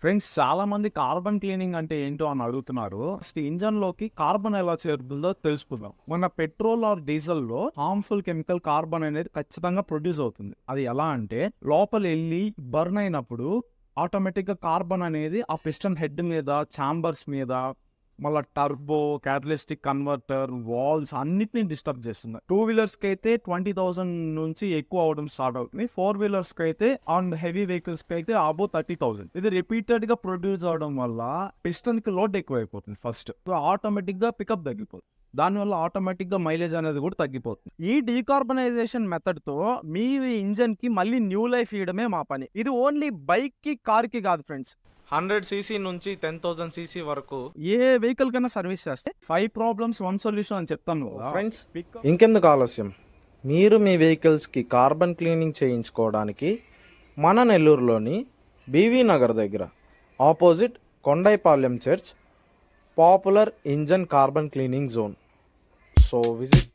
Friends, చాలా మంది carbon cleaning అంటే ఏంటో అని అడుగుతున్నారు. ఫస్ట్ ఇంజన్ లోకి కార్బన్ ఎలా చేరుతుందో తెలుసుకుందాం. మన పెట్రోల్ ఆర్ డీజిల్ లో హార్మ్ఫుల్ కెమికల్ కార్బన్ అనేది ఖచ్చితంగా ప్రొడ్యూస్ అవుతుంది. అది ఎలా అంటే లోపల వెళ్ళి బర్న్ అయినప్పుడు ఆటోమేటిక్ గా కార్బన్ అనేది ఆ పిస్టన్ హెడ్ మీద, ఛాంబర్స్ మీద, మళ్ళీ టర్బో, క్యాటలిస్టిక్ కన్వర్టర్, వాల్స్ అన్నిటిని డిస్టర్బ్ చేస్తుంది. 2 వీలర్స్ కి అయితే 20,000 నుంచి ఎక్కువ అవడం స్టార్ట్ అవుతుంది. 4 వీలర్స్ కి అయితే అండ్ హెవీ వెహికల్స్ కి అయితే అబౌవ్ 30,000. ఇది రిపీటెడ్ గా ప్రొడ్యూస్ అవడం వల్ల పిస్టన్ కి లోడ్ ఎక్కువ అయిపోతుంది. ఫస్ట్ ఆటోమేటిక్ గా పికప్ తగ్గిపోతుంది. దానివల్ల ఆటోమేటిక్ గా మైలేజ్ అనేది కూడా తగ్గిపోతుంది. ఈ డీకార్బనైజేషన్ మెథడ్ తో మీ ఇంజన్ కి మళ్ళీ న్యూ లైఫ్ ఇవ్వడమే మా పని. ఇది ఓన్లీ బైక్ కి, కార్ కి కాదు ఫ్రెండ్స్. 100cc నుంచి 10,000cc వరకు ఏ వెహికల్ కైనా సర్వీస్ చేస్తే 5 ప్రాబ్లమ్స్ 1 సొల్యూషన్ అని చెప్తాను ఫ్రెండ్స్. ఇంకెందుకు ఆలస్యం, మీరు మీ వెహికల్స్కి కార్బన్ క్లీనింగ్ చేయించుకోవడానికి మన నెల్లూరులోని బీవీ నగర్ దగ్గర opposite Kondaipalem church popular engine carbon cleaning zone. So visit